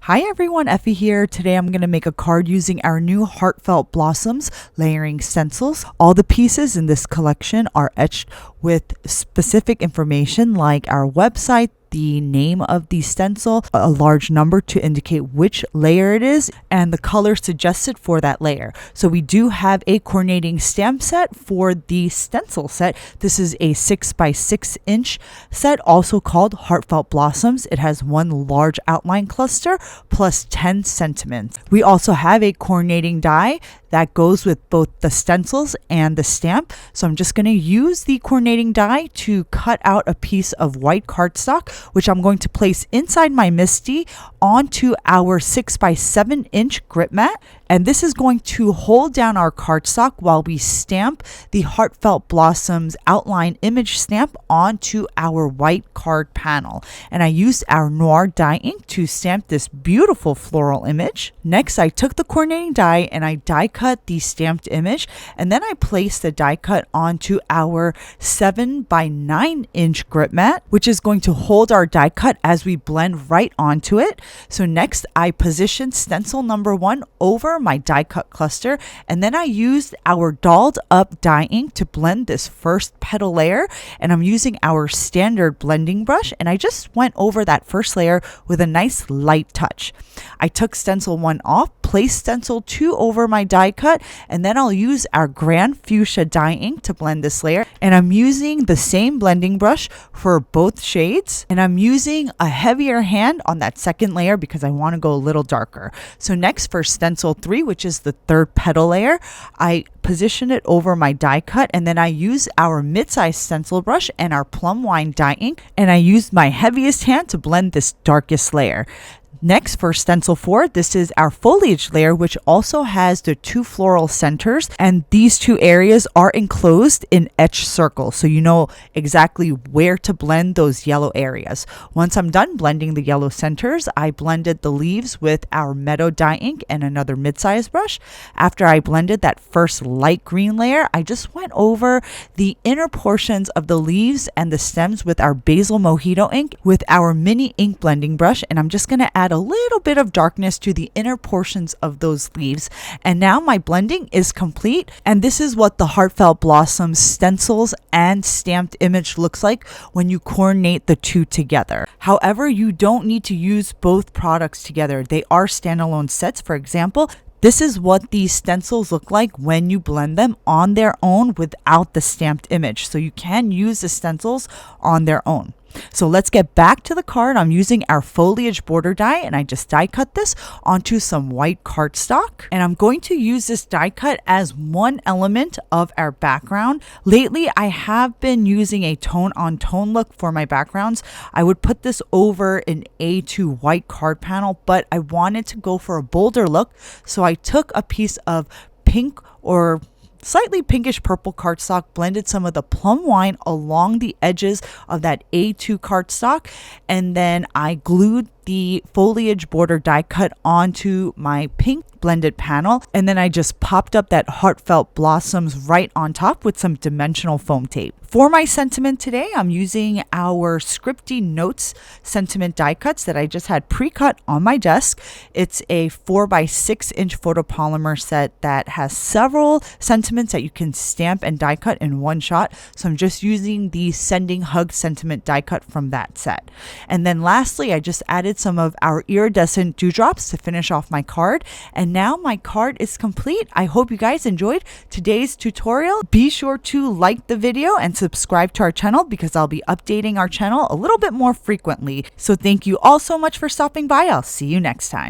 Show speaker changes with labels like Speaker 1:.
Speaker 1: Hi everyone, Effie here. Today I'm going to make a card using our new Heartfelt Blossoms layering stencils. All the pieces in this collection are etched with specific information like our website, the name of the stencil, a large number to indicate which layer it is, and the color suggested for that layer. So we do have a coordinating stamp set for the stencil set. This is a 6x6 inch set, also called Heartfelt Blossoms. It has one large outline cluster plus 10 sentiments. We also have a coordinating die that goes with both the stencils and the stamp. So I'm just going to use the coordinating die to cut out a piece of white cardstock, which I'm going to place inside my MISTI onto our 6x7 inch grip mat. And this is going to hold down our cardstock while we stamp the Heartfelt Blossoms outline image stamp onto our white card panel. And I used our Noir die ink to stamp this beautiful floral image. Next, I took the coordinating die and I die cut the stamped image, and then I placed the die cut onto our 7x9 inch grip mat, which is going to hold our die cut as we blend right onto it. So next, I positioned stencil number 1 over my die cut cluster, and then I used our dolled up die ink to blend this first petal layer, and I'm using our standard blending brush, and I just went over that first layer with a nice light touch. I took stencil 1 off, placed stencil 2 over my die cut, and then I'll use our Grand Fuchsia die ink to blend this layer, and I'm using the same blending brush for both shades, and I'm using a heavier hand on that second layer because I want to go a little darker. So next, for stencil 3, which is the third petal layer, I position it over my die cut, and then I use our mid-size stencil brush and our Plum wine die ink, and I use my heaviest hand to blend this darkest layer. Next, for stencil 4, this is our foliage layer, which also has the 2 floral centers, and these 2 areas are enclosed in etched circles, so you know exactly where to blend those yellow areas. Once I'm done blending the yellow centers, I blended the leaves with our Meadow die ink and another mid-size brush. After I blended that first light green layer, I just went over the inner portions of the leaves and the stems with our Basil Mojito ink with our mini ink blending brush, and I'm just going to add a little bit of darkness to the inner portions of those leaves. And now my blending is complete, and this is what the Heartfelt Blossoms stencils and stamped image looks like when you coordinate the 2 together. However, you don't need to use both products together. They are standalone sets. For example, this is what these stencils look like when you blend them on their own without the stamped image. So you can use the stencils on their own. So let's get back to the card. I'm using our Foliage Border Die, and I just die cut this onto some white cardstock. And I'm going to use this die cut as one element of our background. Lately, I have been using a tone-on-tone look for my backgrounds. I would put this over an A2 white card panel, but I wanted to go for a bolder look. So I took a piece of pink or slightly pinkish purple cardstock, blended some of the plum wine along the edges of that A2 cardstock, and then I glued the Foliage Border die cut onto my pink blended panel, and then I just popped up that Heartfelt Blossoms right on top with some dimensional foam tape. For my sentiment today, I'm using our Scripty Notes sentiment die cuts that I just had pre-cut on my desk. It's a 4x6 inch photopolymer set that has several sentiments that you can stamp and die cut in one shot. So I'm just using the Sending Hug sentiment die cut from that set. And then lastly, I just added some of our iridescent dewdrops to finish off my card. And now my card is complete. I hope you guys enjoyed today's tutorial. Be sure to like the video and subscribe to our channel because I'll be updating our channel a little bit more frequently. So thank you all so much for stopping by. I'll see you next time.